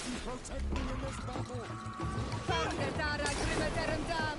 Protect me in this battle! Dara Grimaderendam!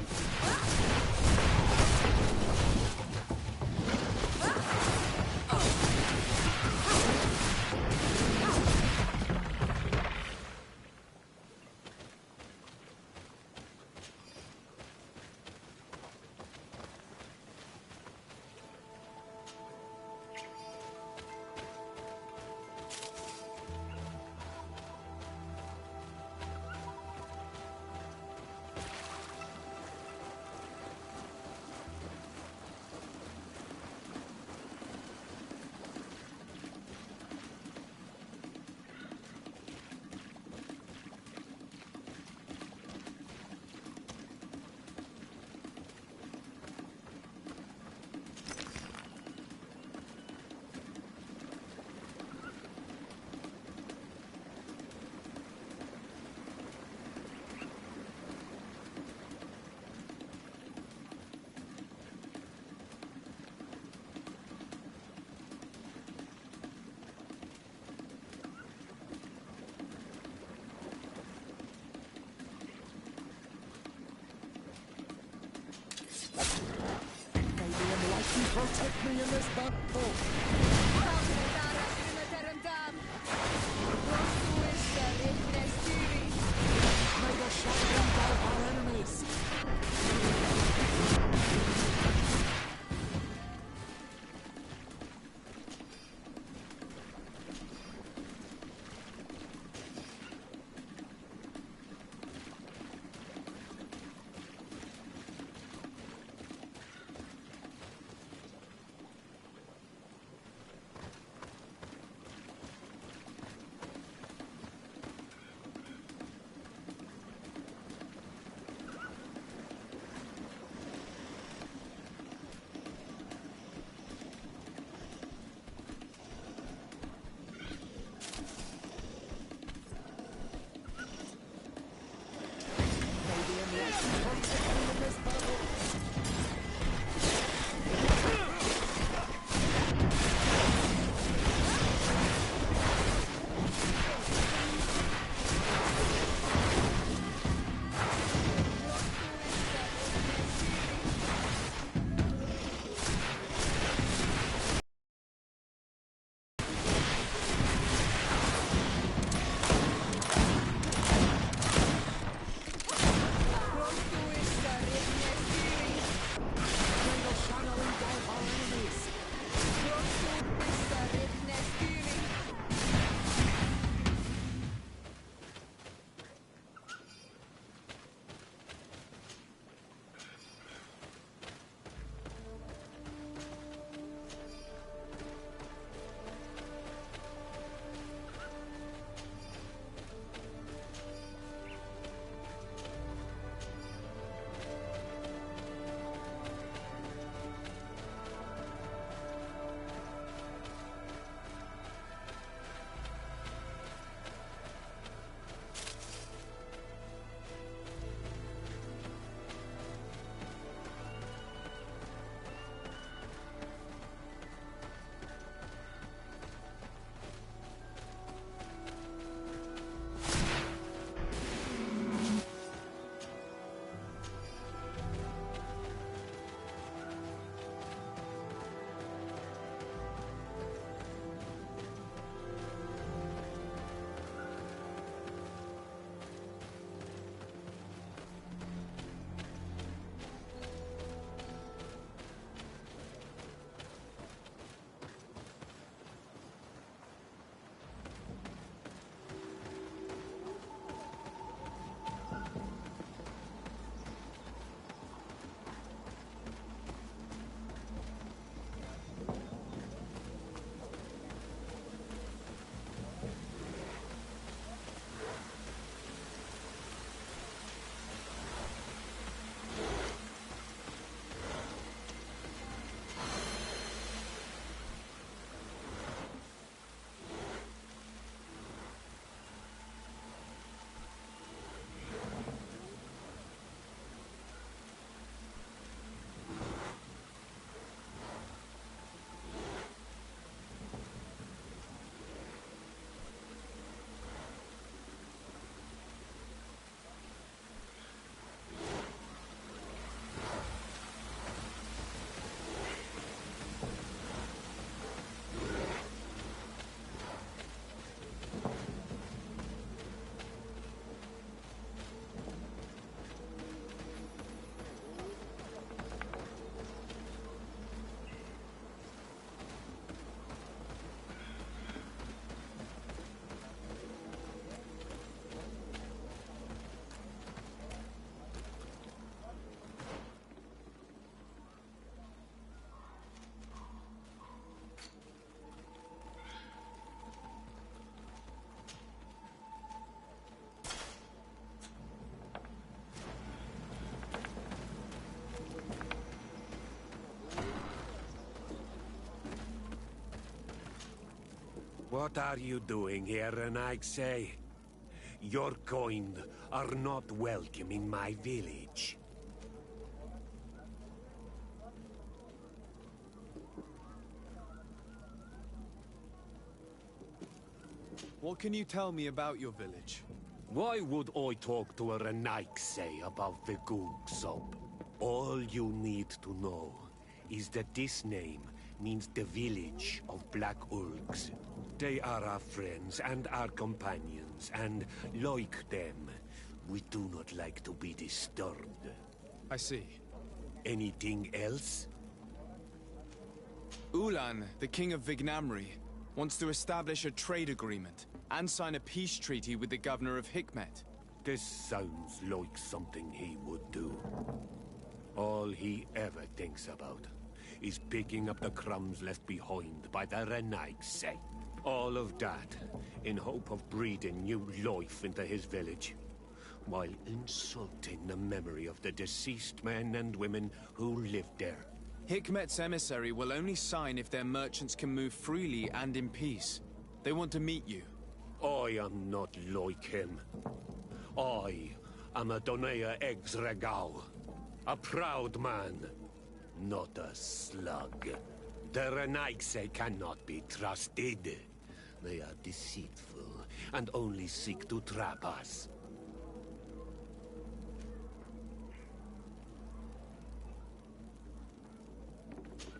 Protect me in this battle! May the shadow engulf our enemies! What are you doing here, Renaigse? Your kind are not welcome in my village. What can you tell me about your village? Why would I talk to a Renaigse about the Goog sub? All you need to know is that this name means the village of Black Urgs. They are our friends and our companions, and like them, we do not like to be disturbed. I see. Anything else? Ulan, the king of Vignamri, wants to establish a trade agreement and sign a peace treaty with the governor of Hikmet. This sounds like something he would do. All he ever thinks about is picking up the crumbs left behind by the Renaigse. All of that in hope of breathing new life into his village, while insulting the memory of the deceased men and women who lived there. Hikmet's emissary will only sign if their merchants can move freely and in peace. They want to meet you. I am not like him. I am a Donea Exregao, a proud man, not a slug. The Renaigse cannot be trusted. They are deceitful and only seek to trap us.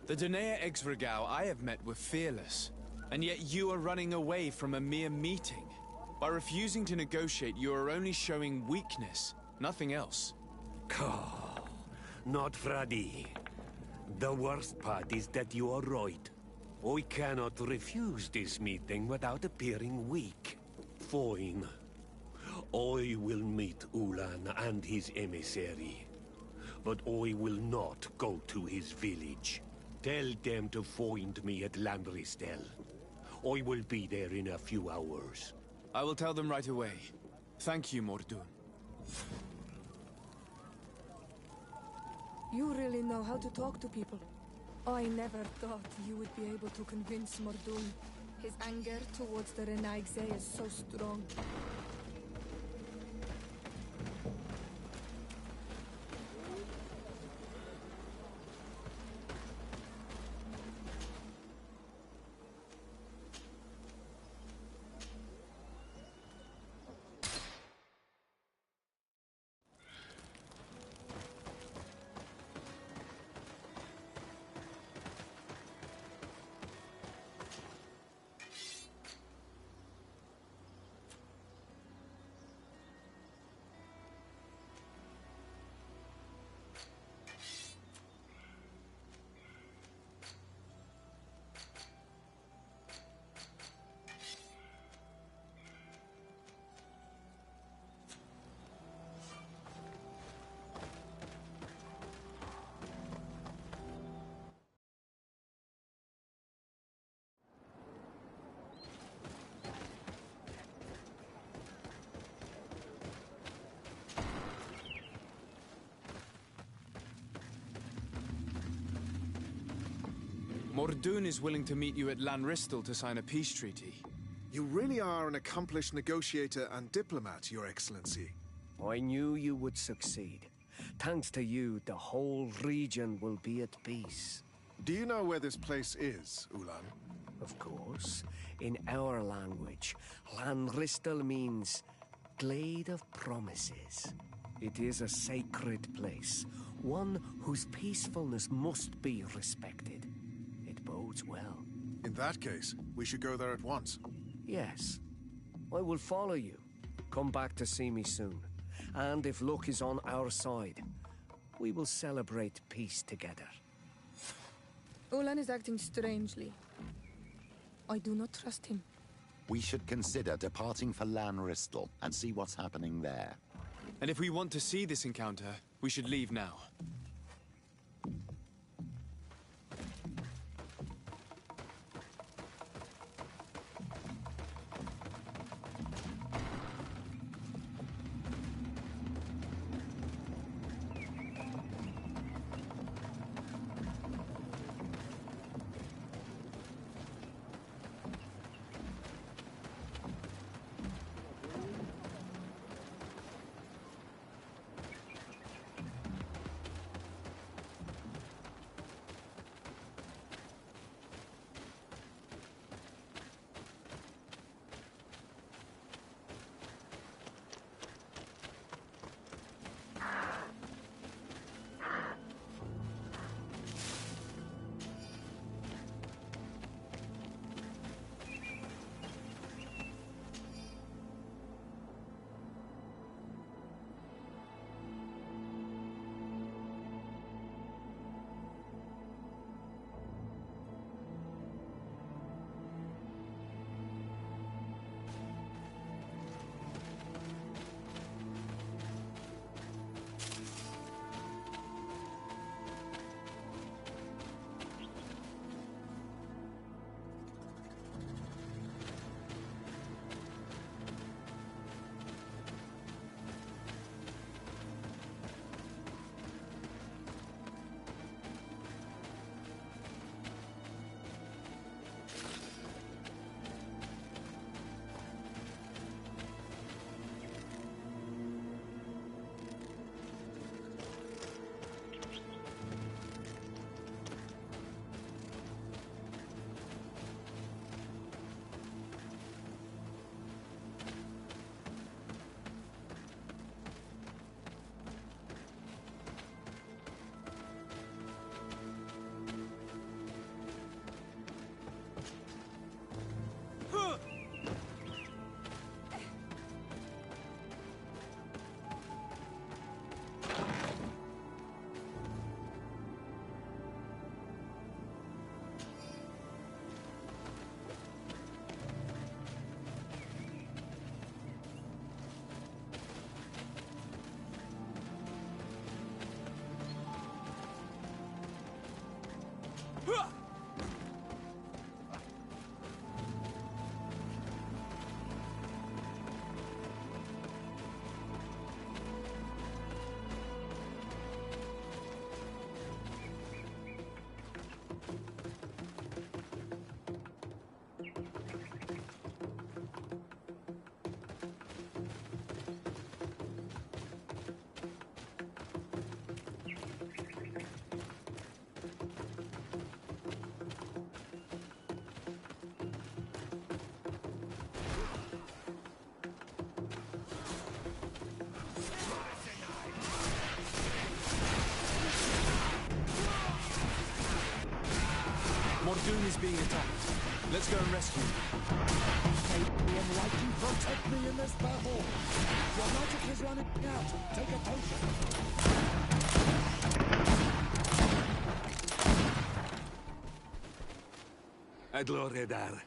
The Donea Exregao I have met were fearless, and yet you are running away from a mere meeting. By refusing to negotiate, you are only showing weakness, nothing else. Not Freddy. The worst part is that you are right. I cannot refuse this meeting without appearing weak. Fine. I will meet Ulan and his emissary. But I will not go to his village. Tell them to find me at Landristel. I will be there in a few hours. I will tell them right away. Thank you, Mordun. You really know how to talk to people. I never thought you would be able to convince Mordun. His anger towards the Renaigse is so strong. Mordun is willing to meet you at Lanristel to sign a peace treaty. You really are an accomplished negotiator and diplomat, Your Excellency. I knew you would succeed. Thanks to you, the whole region will be at peace. Do you know where this place is, Ulan? Of course. In our language, Lanristel means Glade of Promises. It is a sacred place, one whose peacefulness must be respected. It bodes well. In that case, we should go there at once. Yes. I will follow you. Come back to see me soon. And if luck is on our side, we will celebrate peace together. Ulan is acting strangely. I do not trust him. We should consider departing for Lanristel and see what's happening there. And if we want to see this encounter, we should leave now. is being attacked. Let's go and rescue him. May the Almighty protect me in this battle. Your magic is running out. Take a potion. Adloredar,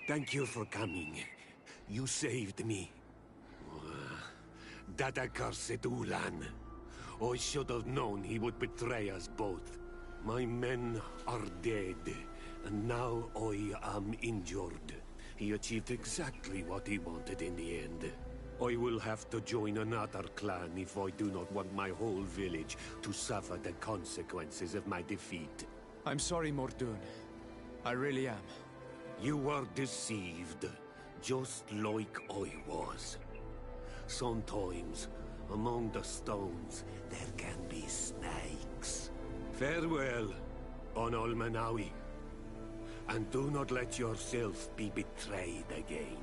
thank you for coming. You saved me. That accursed Ulan. I should have known he would betray us both. My men are dead, and now I am injured. He achieved exactly what he wanted in the end. I will have to join another clan if I do not want my whole village to suffer the consequences of my defeat. I'm sorry, Mordoon. I really am. You were deceived, just like I was. Sometimes, among the stones, there can be snakes. Farewell, on Almanawi. And do not let yourself be betrayed again.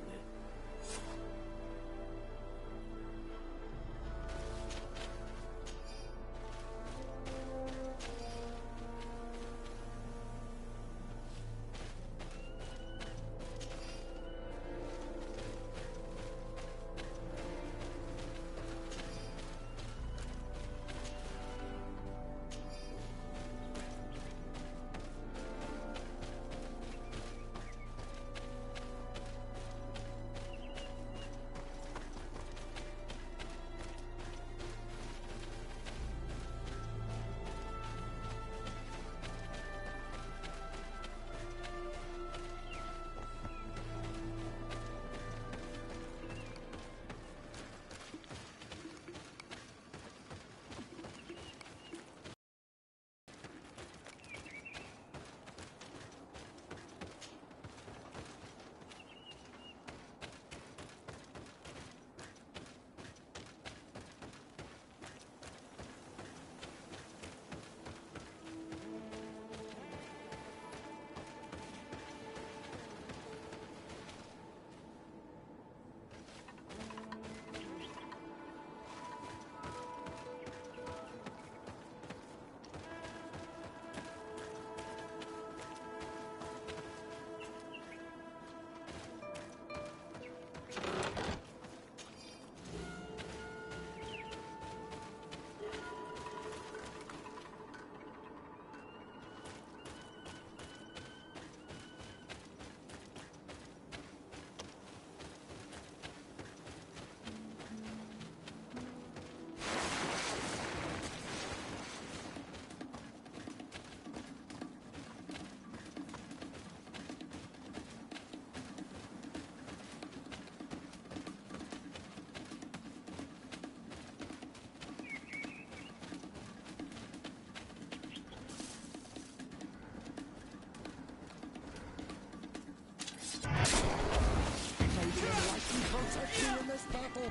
Protect me in this battle.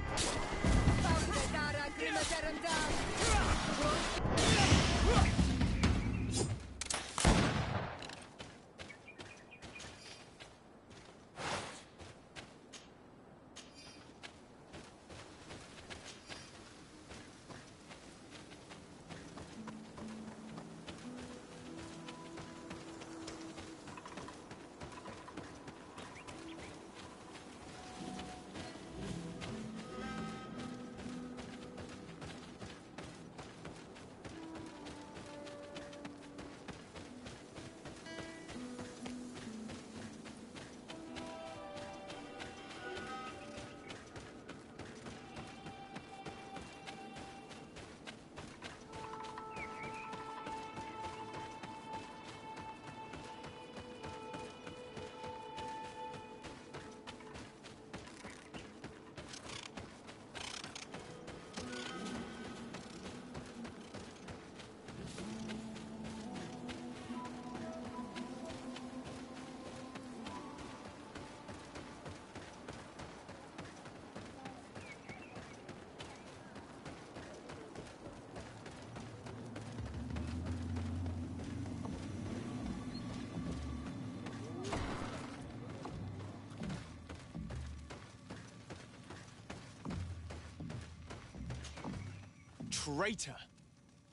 Traitor!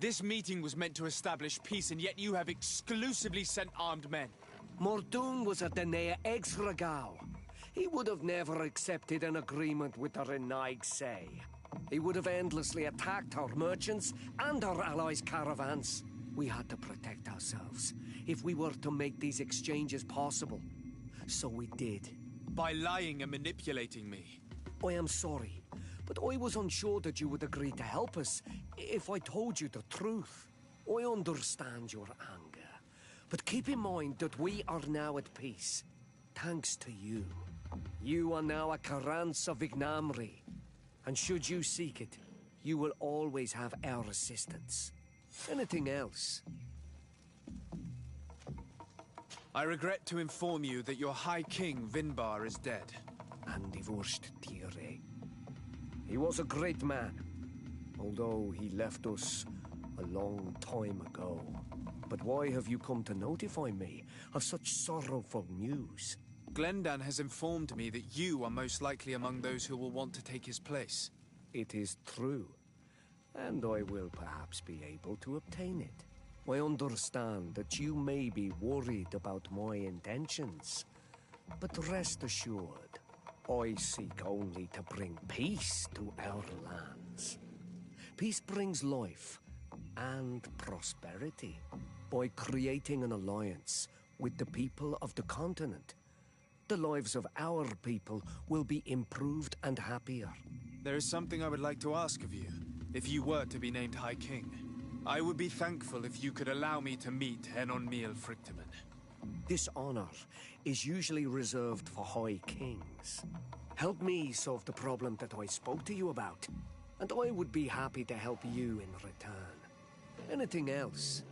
This meeting was meant to establish peace, and yet you have exclusively sent armed men. Mordoon was a Denea Exregao. He would have never accepted an agreement with the Renaig Say. He would have endlessly attacked our merchants and our allies' caravans. We had to protect ourselves if we were to make these exchanges possible. So we did. By lying and manipulating me. I am sorry, but I was unsure that you would agree to help us if I told you the truth. I understand your anger, but keep in mind that we are now at peace, thanks to you. You are now a Carranza Vignamri, and should you seek it, you will always have our assistance. Anything else? I regret to inform you that your High King, Vinbar, is dead. And divorced Tire. He was a great man, although he left us a long time ago. But why have you come to notify me of such sorrowful news? Glendan has informed me that you are most likely among those who will want to take his place. It is true, and I will perhaps be able to obtain it. I understand that you may be worried about my intentions, but rest assured, I seek only to bring peace to our lands. Peace brings life and prosperity by creating an alliance with the people of the continent. The lives of our people will be improved and happier. There is something I would like to ask of you, if you were to be named High King. I would be thankful if you could allow me to meet Henon Miel Frichteman. This honor is usually reserved for High Kings. Help me solve the problem that I spoke to you about, and I would be happy to help you in return. Anything else?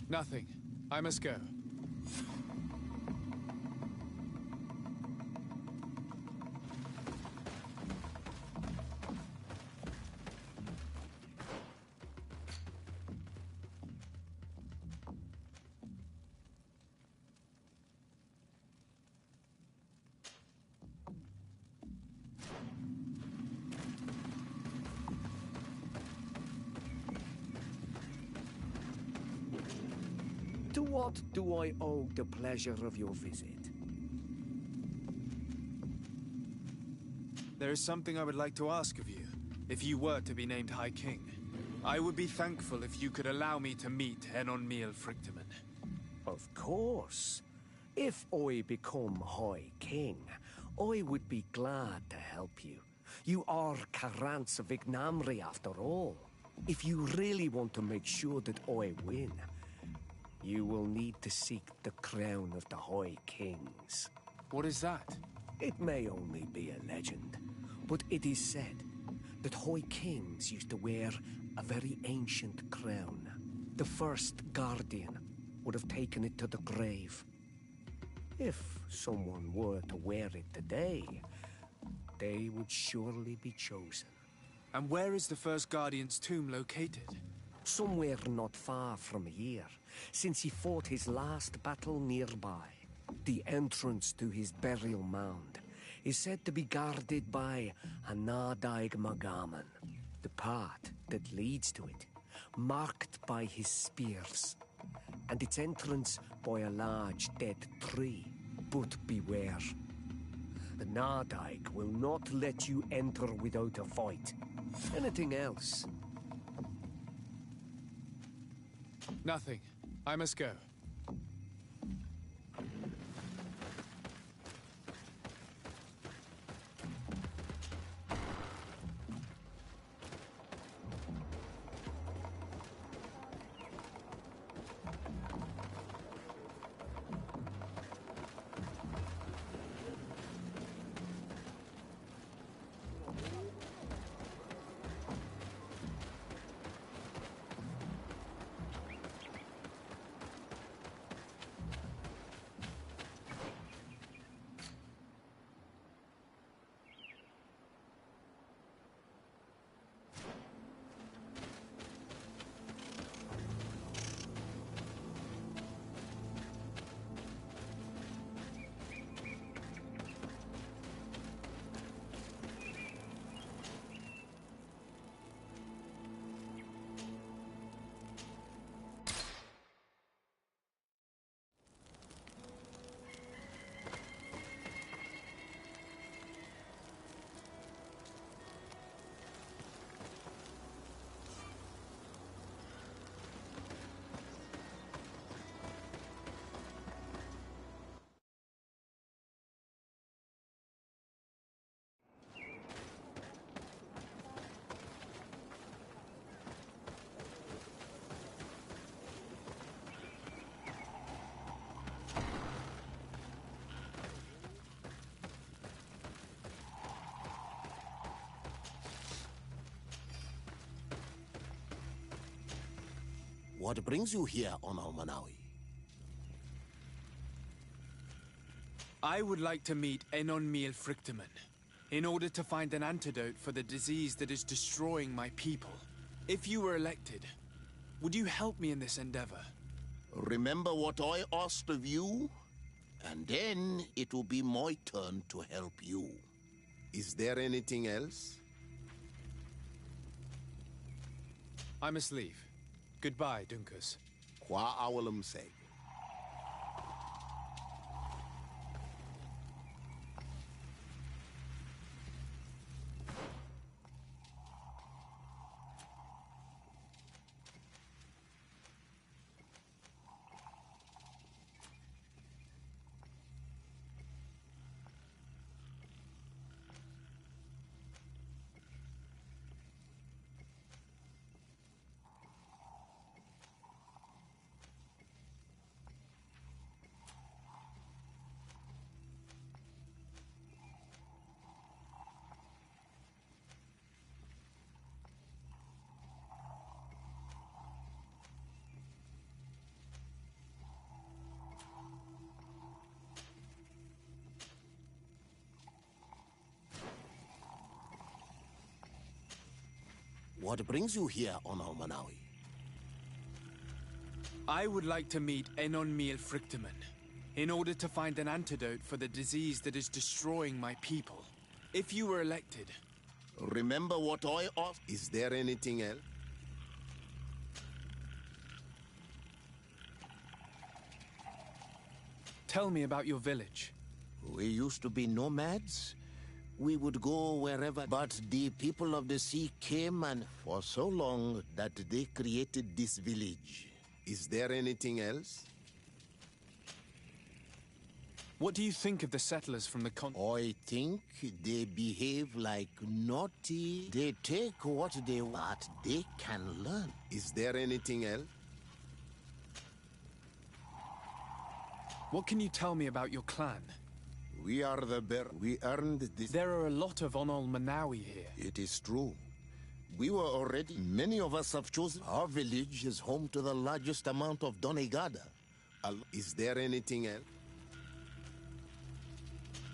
Nothing. I must go. To what do I owe the pleasure of your visit? There is something I would like to ask of you, if you were to be named High King. I would be thankful if you could allow me to meet Henon Miel Frichteman. Of course. If I become High King, I would be glad to help you. You are Carranza Vignamri after all. If you really want to make sure that I win, you will need to seek the crown of the High Kings. What is that? It may only be a legend, but it is said that High Kings used to wear a very ancient crown. The first Guardian would have taken it to the grave. If someone were to wear it today, they would surely be chosen. And where is the first Guardian's tomb located? Somewhere not far from here, since he fought his last battle nearby. The entrance to his burial mound is said to be guarded by a Nadaig Magaman, the path that leads to it, marked by his spears, and its entrance by a large dead tree. But beware. The Nadaig will not let you enter without a fight. Anything else? Nothing. I must go. What brings you here on Almanawi? I would like to meet Enon Miel Frichtemann in order to find an antidote for the disease that is destroying my people. If you were elected, would you help me in this endeavor? Remember what I asked of you? And then it will be my turn to help you. Is there anything else? I must leave. Goodbye, Dunkus. Qua awalum say. What brings you here on Almanawi? I would like to meet Enon Miel Frichtemann in order to find an antidote for the disease that is destroying my people. If you were elected... Remember what I asked? Is there anything else? Tell me about your village. We used to be nomads. We would go wherever, but the people of the sea came and for so long that they created this village. Is there anything else? What do you think of the settlers from the I think they behave like naughty. They take what they want, they can learn. Is there anything else? What can you tell me about your clan? We are the bear. We earned this. There are a lot of Onol Manawi here. It is true. We were already. Many of us have chosen. Our village is home to the largest amount of Donegada. Is there anything else?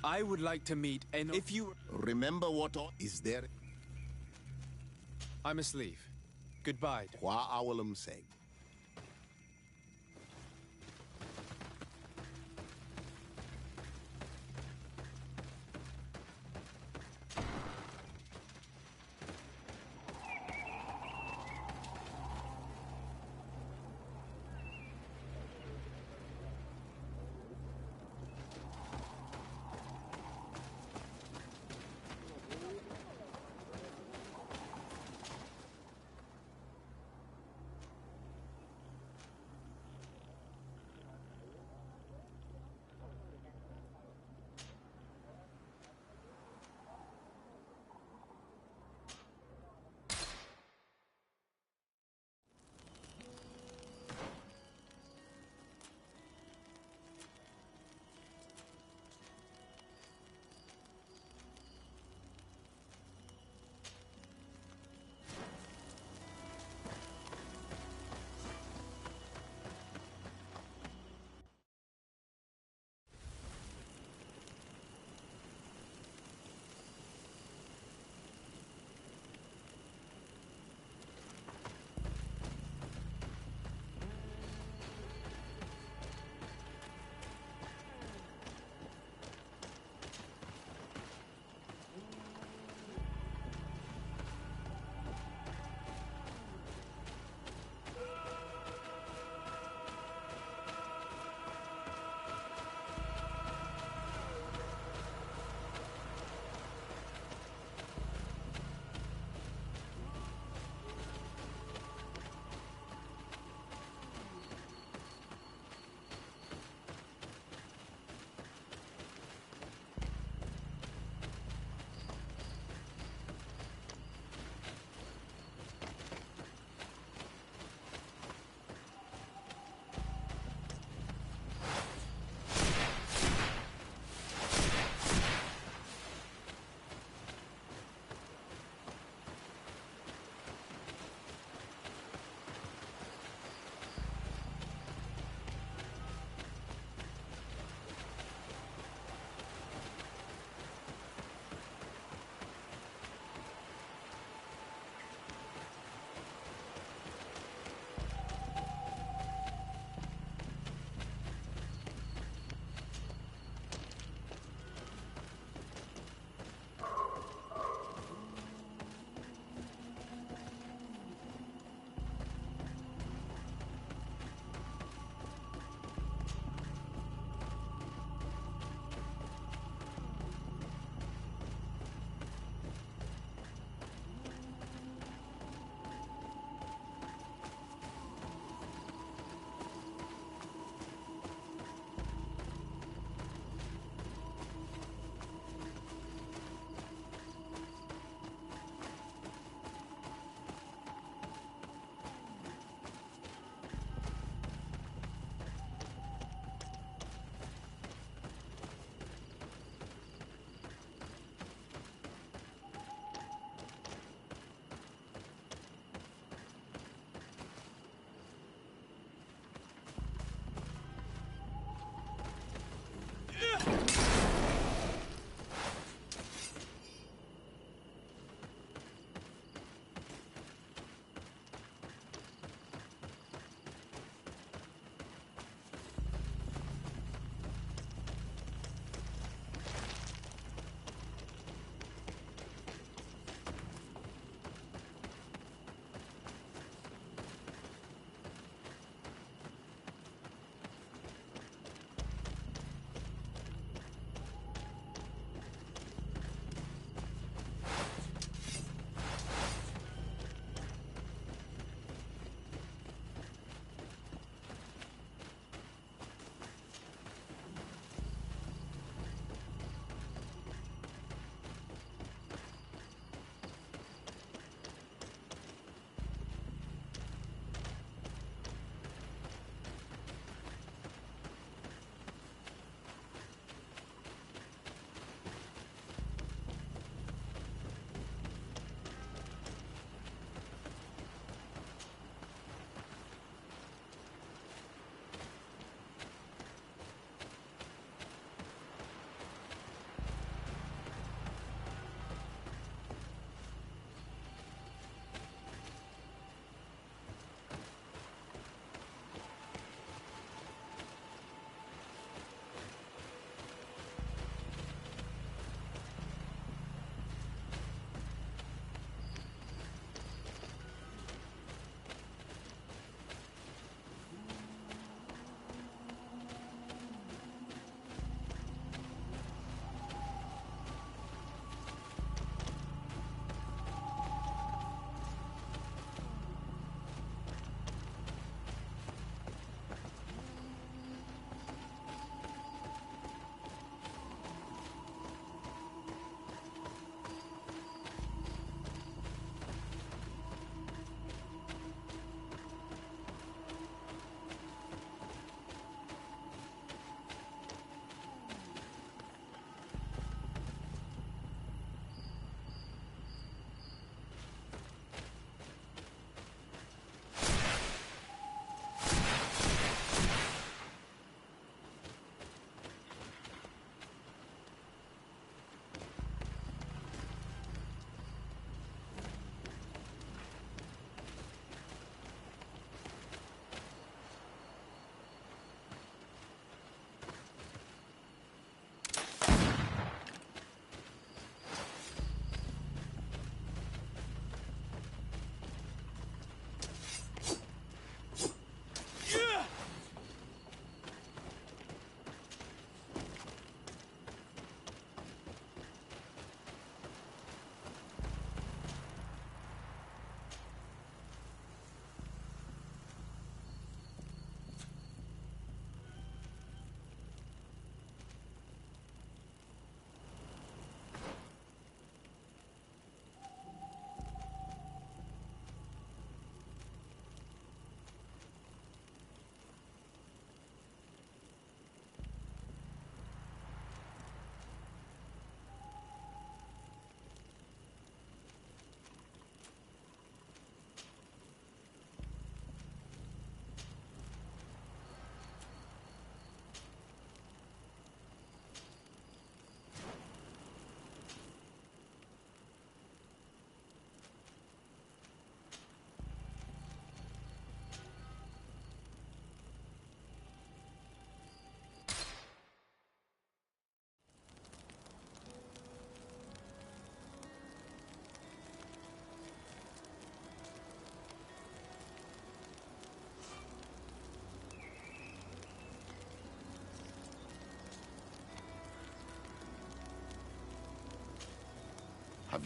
I would like to meet if you... Remember what... Is there... I must leave. Goodbye. Qua awalum say.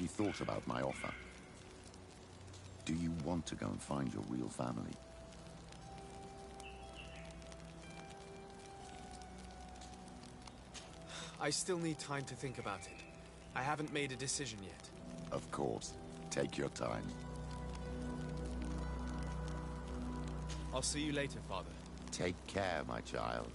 you thought about my offer? Do you want to go and find your real family? I still need time to think about it. I haven't made a decision yet. Of course. Take your time. I'll see you later, Father. Take care, my child.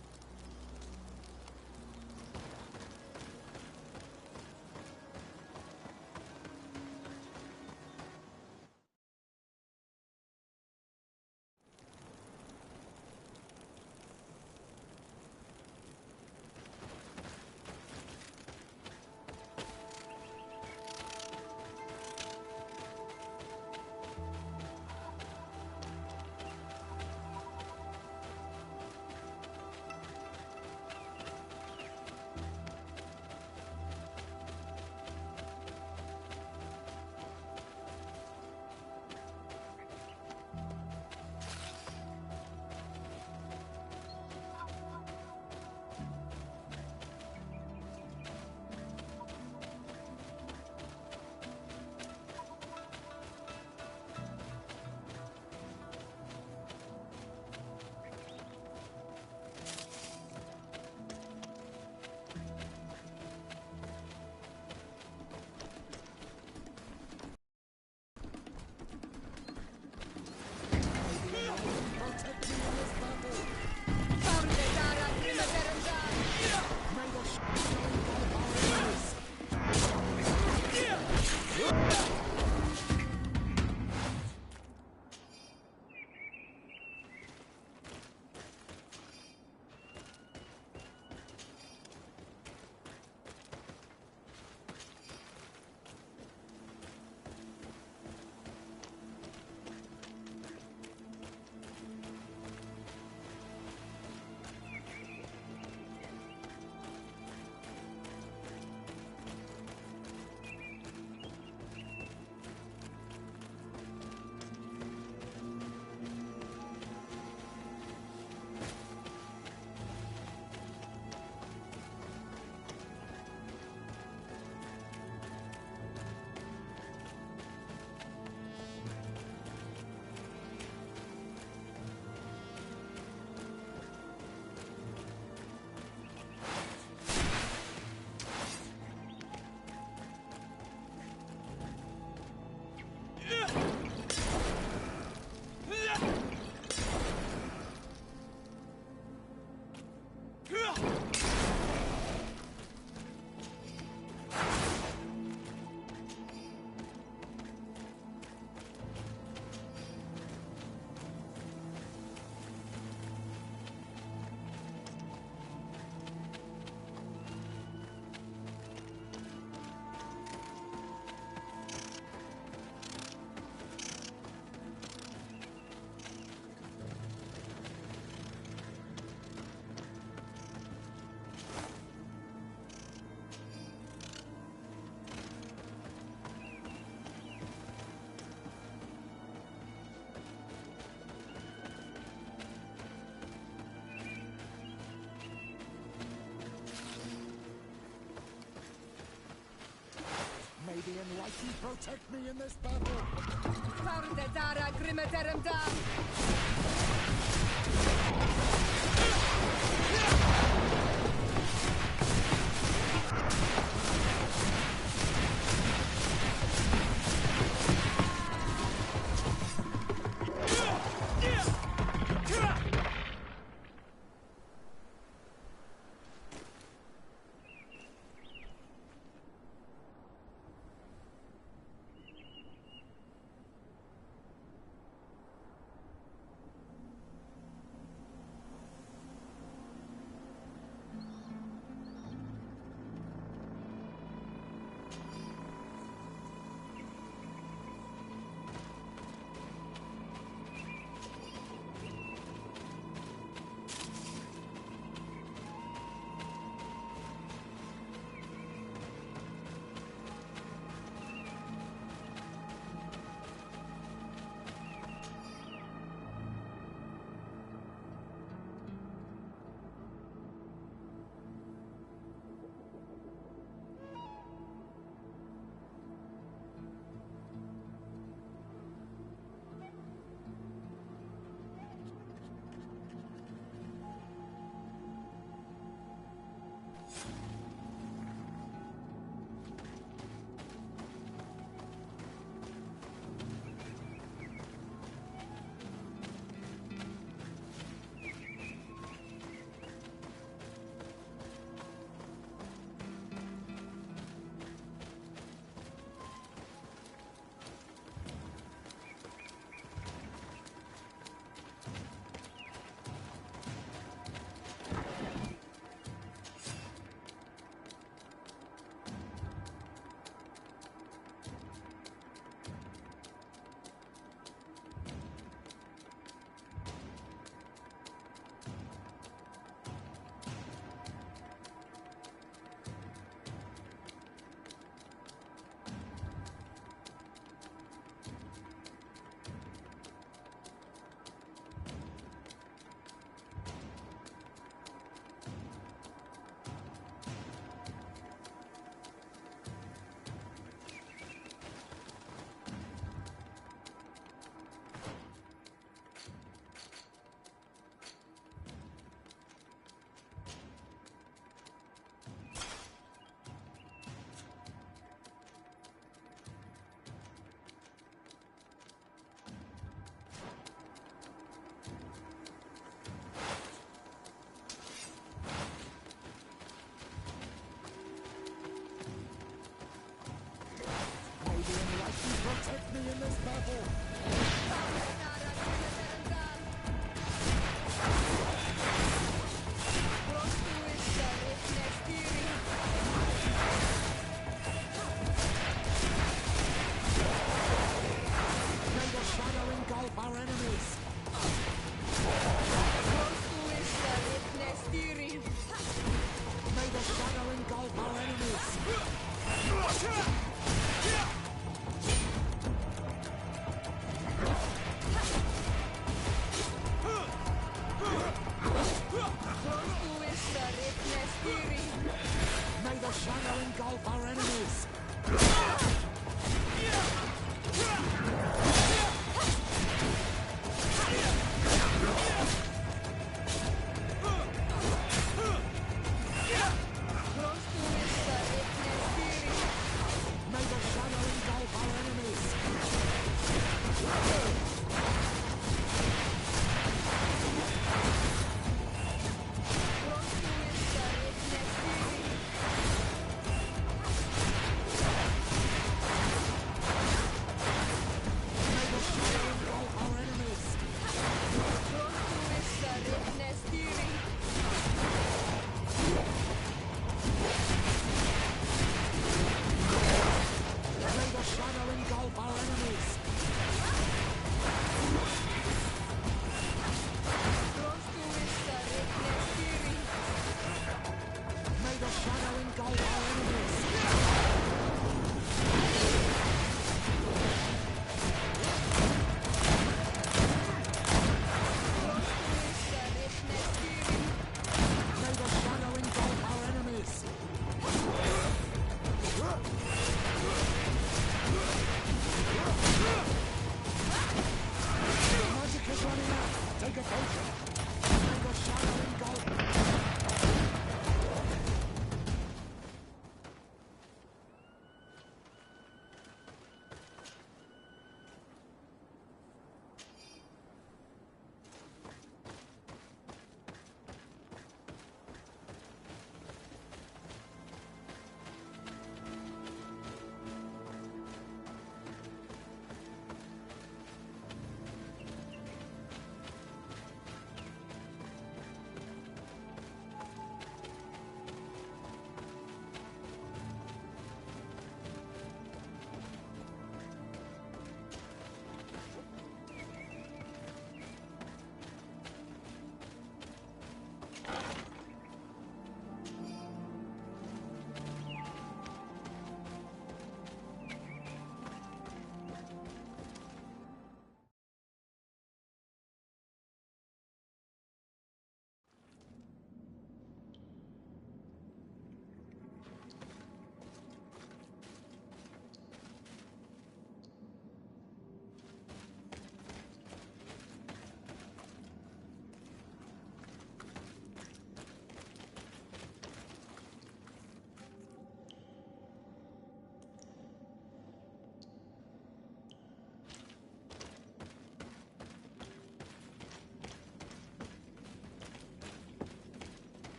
May the Enlightened protect me in this battle! in this battle. May the shadow engulf our enemies. May the shadow engulf our enemies.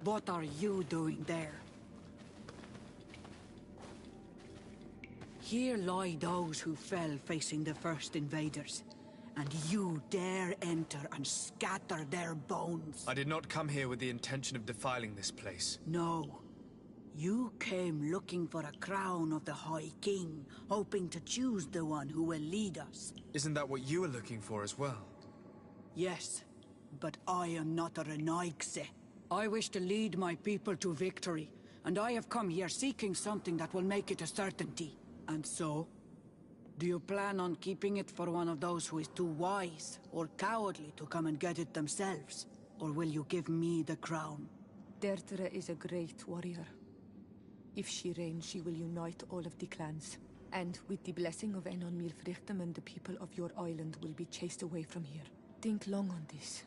What are you doing there? Here lie those who fell facing the first invaders, and you dare enter and scatter their bones. I did not come here with the intention of defiling this place. No. You came looking for a crown of the High King, hoping to choose the one who will lead us. Isn't that what you were looking for as well? Yes, but I am not a Renaigse. I wish to lead my people to victory, and I have come here seeking something that will make it a certainty. And so? Do you plan on keeping it for one of those who is too wise or cowardly to come and get it themselves? Or will you give me the crown? Dertere is a great warrior. If she reigns, she will unite all of the clans. And with the blessing of Enon Milfrichtem, the people of your island will be chased away from here. Think long on this.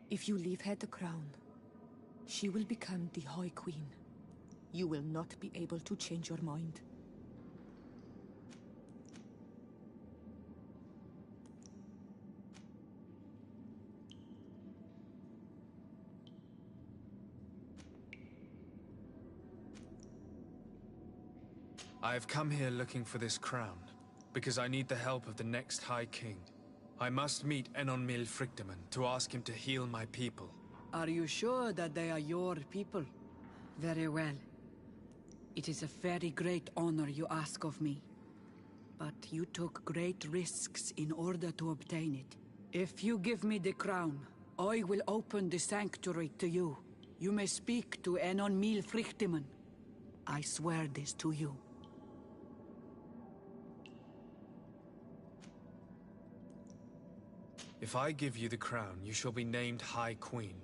If you leave her the crown, she will become the High Queen. You will not be able to change your mind. I have come here looking for this crown, because I need the help of the next High King. I must meet Enon Milfrichtem to ask him to heal my people. Are you sure that they are your people? Very well. It is a very great honor you ask of me. But you took great risks in order to obtain it. If you give me the crown, I will open the sanctuary to you. You may speak to Enon Milfrichtem. I swear this to you. If I give you the crown, you shall be named High Queen.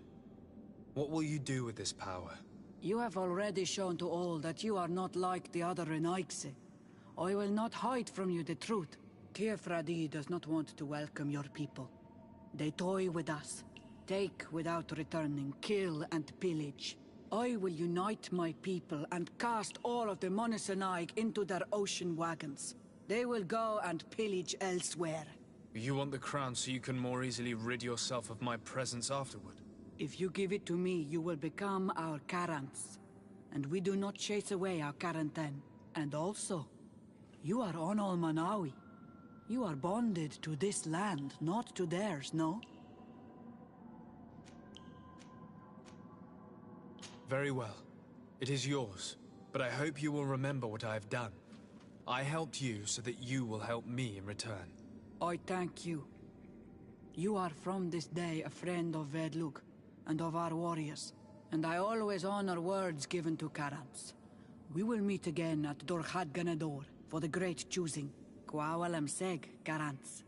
What will you do with this power? You have already shown to all that you are not like the other Renaigse. I will not hide from you the truth. Kefradi does not want to welcome your people. They toy with us, take without returning, kill and pillage. I will unite my people and cast all of the Monesenaig into their ocean wagons. They will go and pillage elsewhere. You want the crown so you can more easily rid yourself of my presence afterward? If you give it to me, you will become our Karants. And we do not chase away our Karanten. And also, you are Onol Manawi. You are bonded to this land, not to theirs, no? Very well. It is yours. But I hope you will remember what I have done. I helped you so that you will help me in return. I thank you. You are from this day a friend of Vedlug, and of our warriors. And I always honor words given to Karams. We will meet again at Dorchad Ganador for the great choosing. Kwawalam Seg, Karants.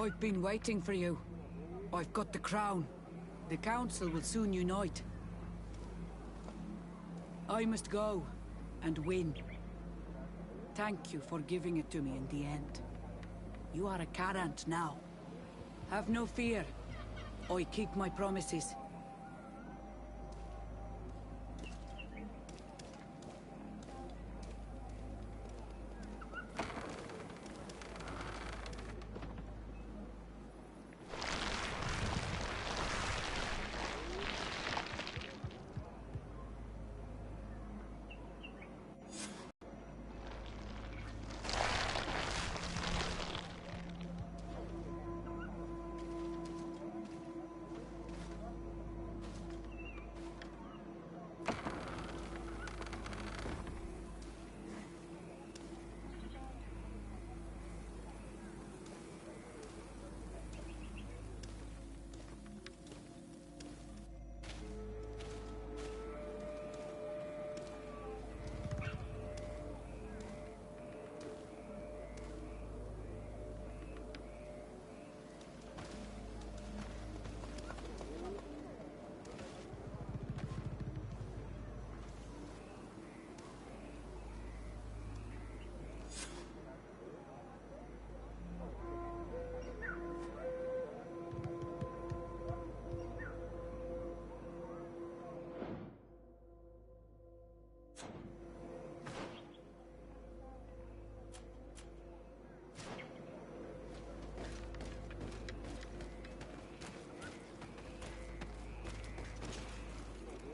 I've been waiting for you. I've got the crown. The council will soon unite. I must go and win. Thank you for giving it to me in the end. You are a Carant now. Have no fear. I keep my promises.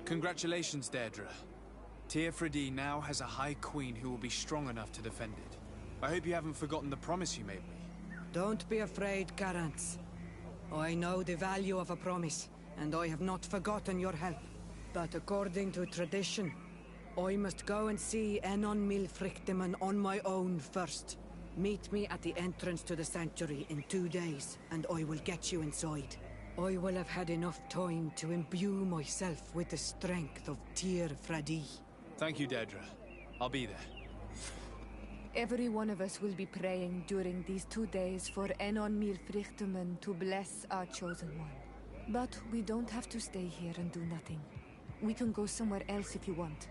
Congratulations, Deirdre. Tear Fradee now has a High Queen who will be strong enough to defend it. I hope you haven't forgotten the promise you made me. Don't be afraid, Carants. I know the value of a promise, and I have not forgotten your help. But according to tradition, I must go and see Enon Milfrichteman on my own first. Meet me at the entrance to the sanctuary in 2 days, and I will get you inside. I will have had enough time to imbue myself with the strength of Tear Fradee. Thank you, Deirdre. I'll be there. Every one of us will be praying during these 2 days for Enon Milfrichteman to bless our chosen one. But we don't have to stay here and do nothing. We can go somewhere else if you want.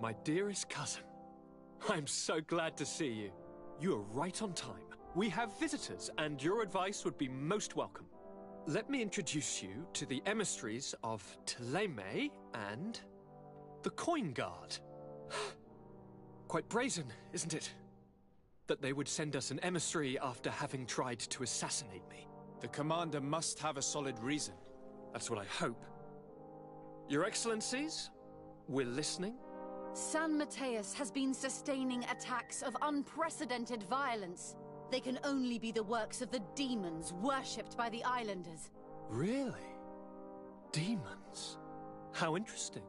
My dearest cousin, I'm so glad to see you. You are right on time. We have visitors, and your advice would be most welcome. Let me introduce you to the emissaries of Ptolemy and the Coin Guard. Quite brazen, isn't it? That they would send us an emissary after having tried to assassinate me. The commander must have a solid reason. That's what I hope. Your Excellencies, we're listening. San Mateus has been sustaining attacks of unprecedented violence. They can only be the works of the demons worshipped by the islanders. Really? Demons? How interesting.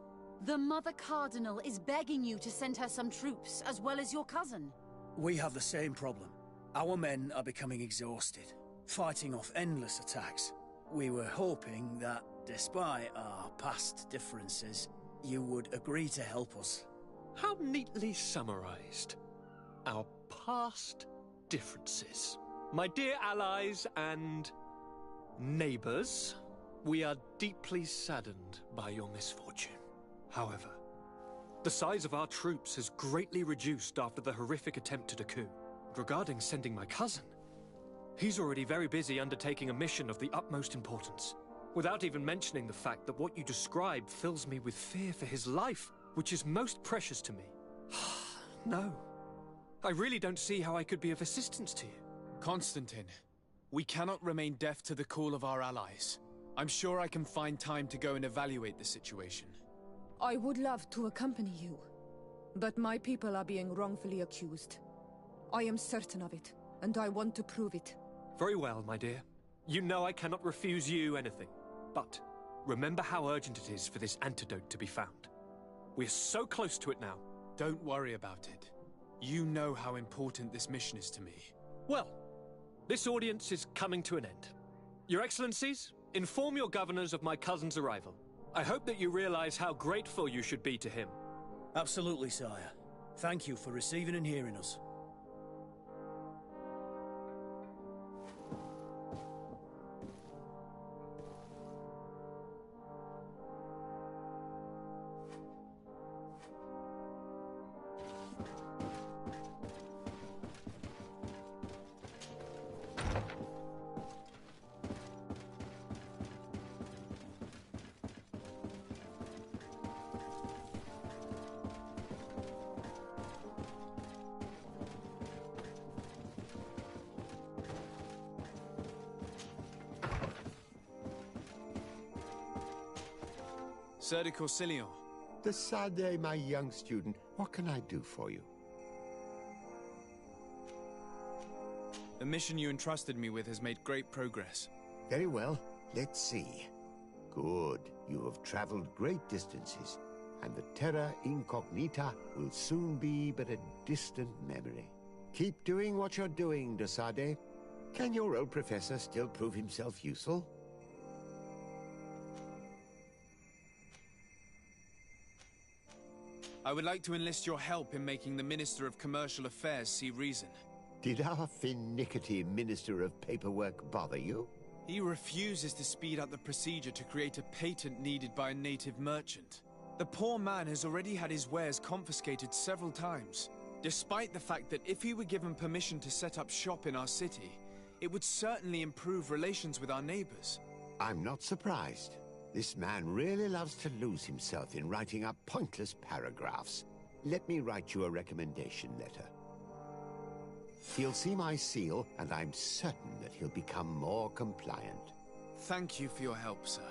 The Mother Cardinal is begging you to send her some troops, as well as your cousin. We have the same problem. Our men are becoming exhausted, fighting off endless attacks. We were hoping that, despite our past differences, you would agree to help us. How neatly summarized. Our past differences. My dear allies and neighbors, we are deeply saddened by your misfortune. However, the size of our troops has greatly reduced after the horrific attempt at a coup. Regarding sending my cousin, he's already very busy undertaking a mission of the utmost importance, without even mentioning the fact that what you describe fills me with fear for his life, which is most precious to me. No. I really don't see how I could be of assistance to you. Constantine, we cannot remain deaf to the call of our allies. I'm sure I can find time to go and evaluate the situation. I would love to accompany you, but my people are being wrongfully accused. I am certain of it, and I want to prove it. Very well, my dear. You know I cannot refuse you anything. But remember how urgent it is for this antidote to be found. We're so close to it now. Don't worry about it. You know how important this mission is to me. Well, this audience is coming to an end. Your Excellencies, inform your governors of my cousin's arrival. I hope that you realize how grateful you should be to him. Absolutely, sire. Thank you for receiving and hearing us. Sir de Corsilion. Desade, my young student, what can I do for you? The mission you entrusted me with has made great progress. Very well. Let's see. Good. You have traveled great distances, and the Terra Incognita will soon be but a distant memory. Keep doing what you're doing, Desade. Can your old professor still prove himself useful? I would like to enlist your help in making the Minister of Commercial Affairs see reason. Did our finicky Minister of Paperwork bother you? He refuses to speed up the procedure to create a patent needed by a native merchant. The poor man has already had his wares confiscated several times, despite the fact that if he were given permission to set up shop in our city, it would certainly improve relations with our neighbors. I'm not surprised. This man really loves to lose himself in writing up pointless paragraphs. Let me write you a recommendation letter. He'll see my seal, and I'm certain that he'll become more compliant. Thank you for your help, sir.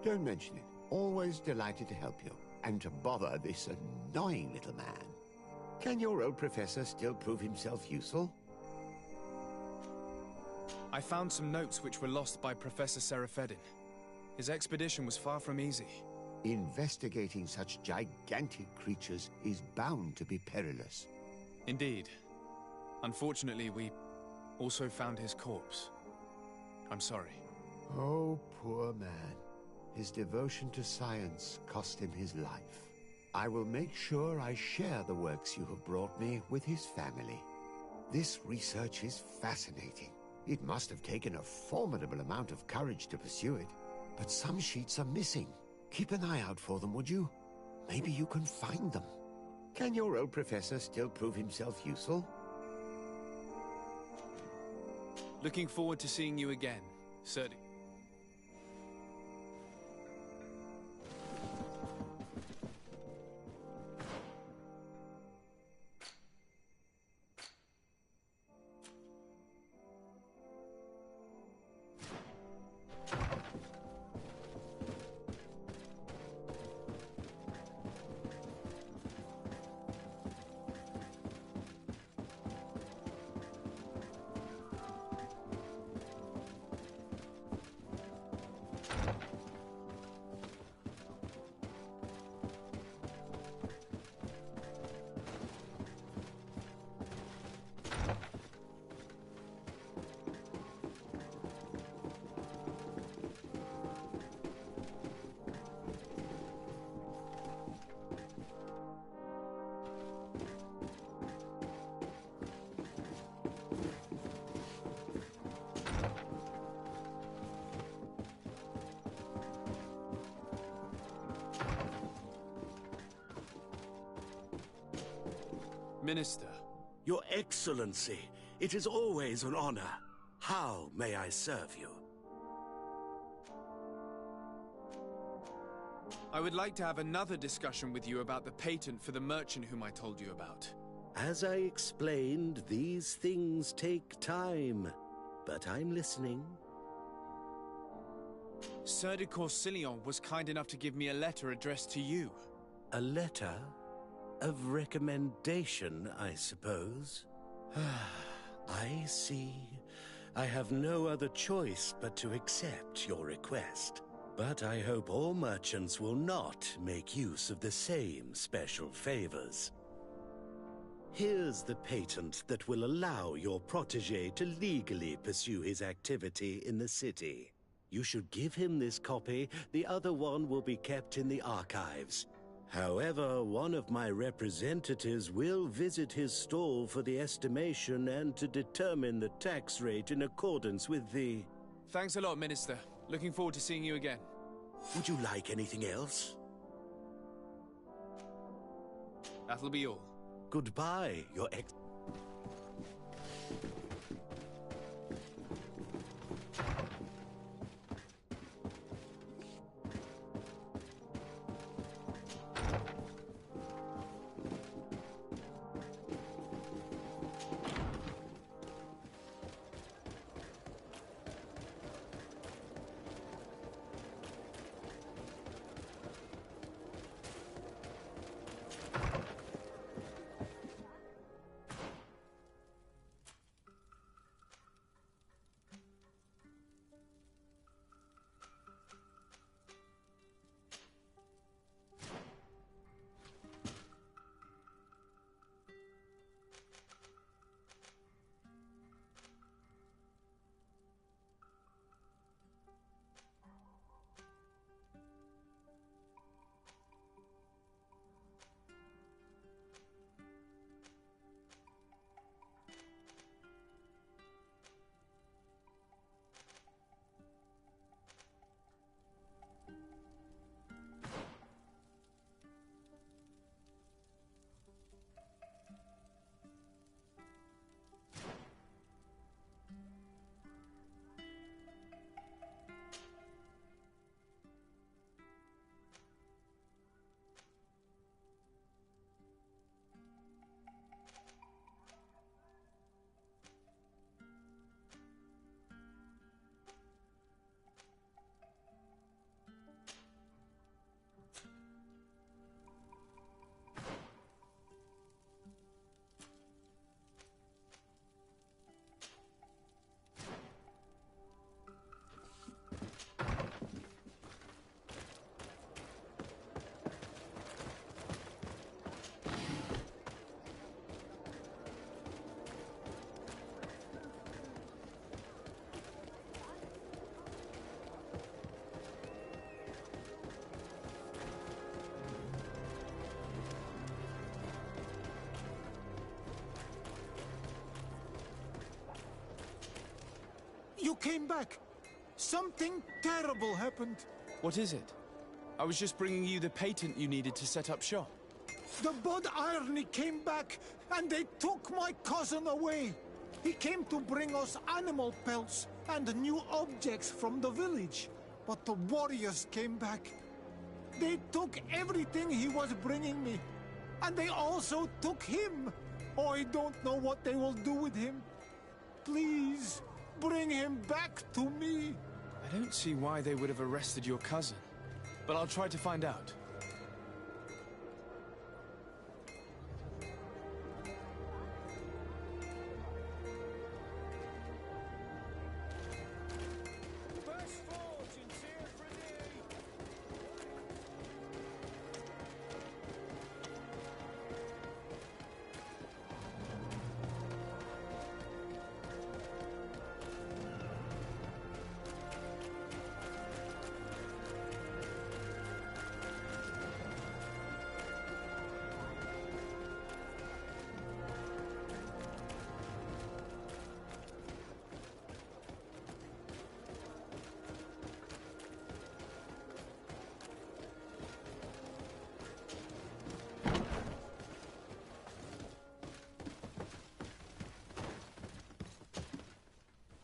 Don't mention it. Always delighted to help you. And to bother this annoying little man. Can your old professor still prove himself useful? I found some notes which were lost by Professor Serafedin. His expedition was far from easy. Investigating such gigantic creatures is bound to be perilous. Indeed. Unfortunately, we also found his corpse. I'm sorry. Oh, poor man. His devotion to science cost him his life. I will make sure I share the works you have brought me with his family. This research is fascinating. It must have taken a formidable amount of courage to pursue it. But some sheets are missing. Keep an eye out for them, would you? Maybe you can find them. Can your old professor still prove himself useful? Looking forward to seeing you again, Serdi. Minister. Your Excellency, it is always an honor. How may I serve you? I would like to have another discussion with you about the patent for the merchant whom I told you about. As I explained, these things take time. But I'm listening. Sir de Corsillon was kind enough to give me a letter addressed to you. A letter? Of recommendation, I suppose. I see. I have no other choice but to accept your request. But I hope all merchants will not make use of the same special favors. Here's the patent that will allow your protégé to legally pursue his activity in the city. You should give him this copy. The other one will be kept in the archives. However, one of my representatives will visit his stall for the estimation and to determine the tax rate in accordance with the... Thanks a lot, Minister. Looking forward to seeing you again. Would you like anything else? That'll be all. Goodbye, Your Ex... You came back! Something terrible happened! What is it? I was just bringing you the patent you needed to set up shop. The Bud Irony came back, and they took my cousin away. He came to bring us animal pelts and new objects from the village. But the warriors came back. They took everything he was bringing me. And they also took him. I don't know what they will do with him. Please, bring him back to me. I don't see why they would have arrested your cousin, but I'll try to find out.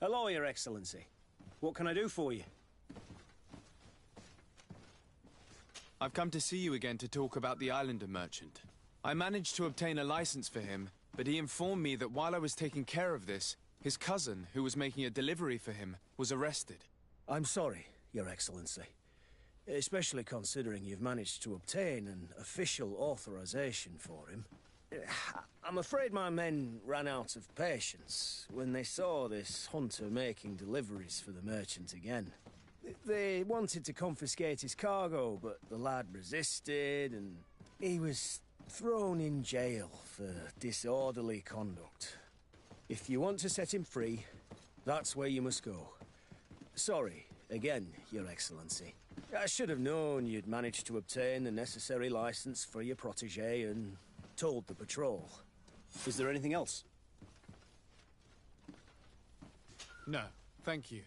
Hello, Your Excellency. What can I do for you? I've come to see you again to talk about the Islander merchant. I managed to obtain a license for him, but he informed me that while I was taking care of this, his cousin, who was making a delivery for him, was arrested. I'm sorry, Your Excellency. Especially considering you've managed to obtain an official authorization for him. I'm afraid my men ran out of patience when they saw this hunter making deliveries for the merchant again. They wanted to confiscate his cargo, but the lad resisted, and he was thrown in jail for disorderly conduct. If you want to set him free, that's where you must go. Sorry, again, Your Excellency. I should have known you'd managed to obtain the necessary license for your protégé and told the patrol. Is there anything else? No, thank you.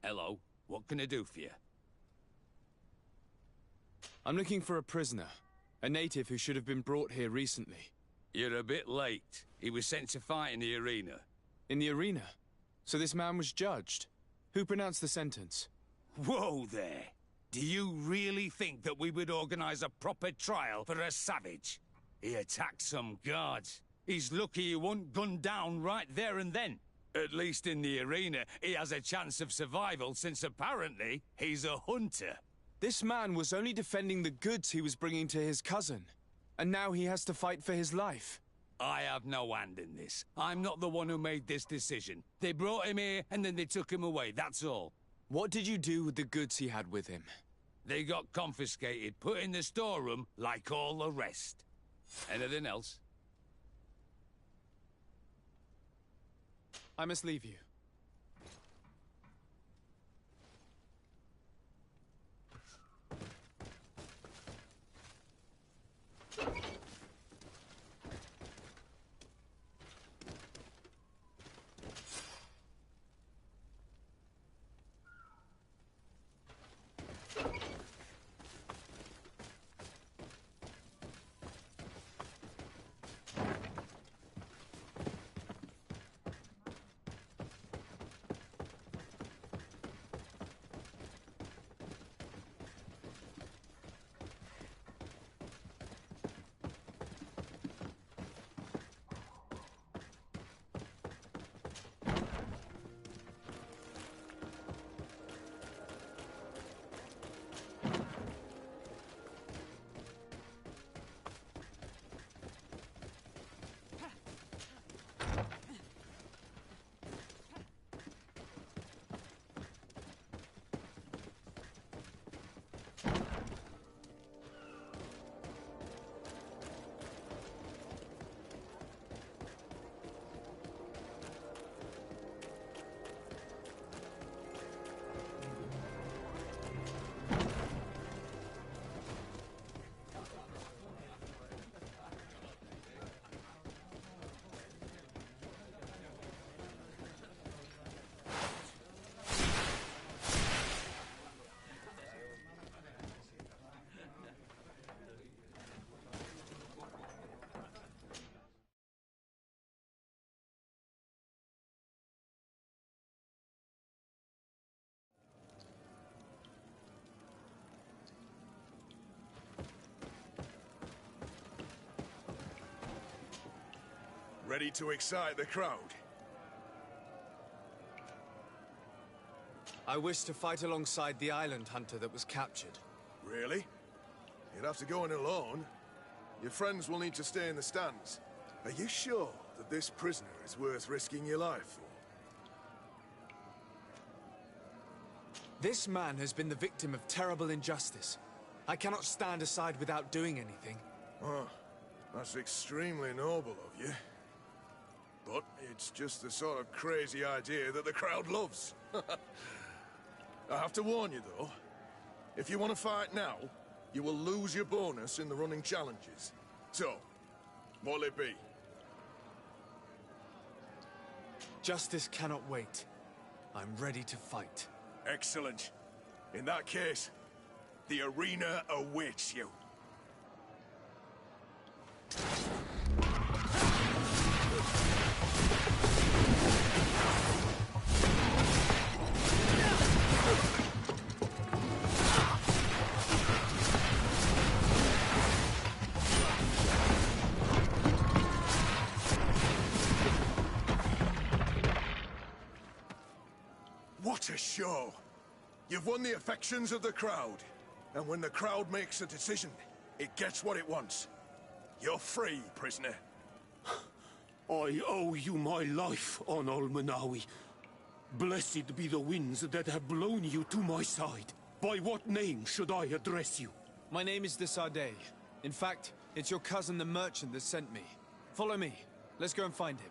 Hello, what can I do for you? I'm looking for a prisoner. A native who should have been brought here recently. You're a bit late. He was sent to fight in the arena. In the arena? So this man was judged? Who pronounced the sentence? Whoa there! Do you really think that we would organize a proper trial for a savage? He attacked some guards. He's lucky he wasn't gunned down right there and then. At least in the arena, he has a chance of survival since apparently he's a hunter. This man was only defending the goods he was bringing to his cousin. And now he has to fight for his life. I have no hand in this. I'm not the one who made this decision. They brought him here and then they took him away, that's all. What did you do with the goods he had with him? They got confiscated, put in the storeroom like all the rest. Anything else? I must leave you. Ready to excite the crowd? I wish to fight alongside the island hunter that was captured. Really? You'd have to go in alone. Your friends will need to stay in the stands. Are you sure that this prisoner is worth risking your life for? This man has been the victim of terrible injustice. I cannot stand aside without doing anything. Oh, that's extremely noble of you. But it's just the sort of crazy idea that the crowd loves. I have to warn you, though. If you want to fight now, you will lose your bonus in the running challenges. So, what'll it be? Justice cannot wait. I'm ready to fight. Excellent. In that case, the arena awaits you. What a show! You've won the affections of the crowd. And when the crowd makes a decision, it gets what it wants. You're free, prisoner. I owe you my life, Onol Manawi. Blessed be the winds that have blown you to my side. By what name should I address you? My name is the Sardei. In fact, it's your cousin the merchant that sent me. Follow me. Let's go and find him.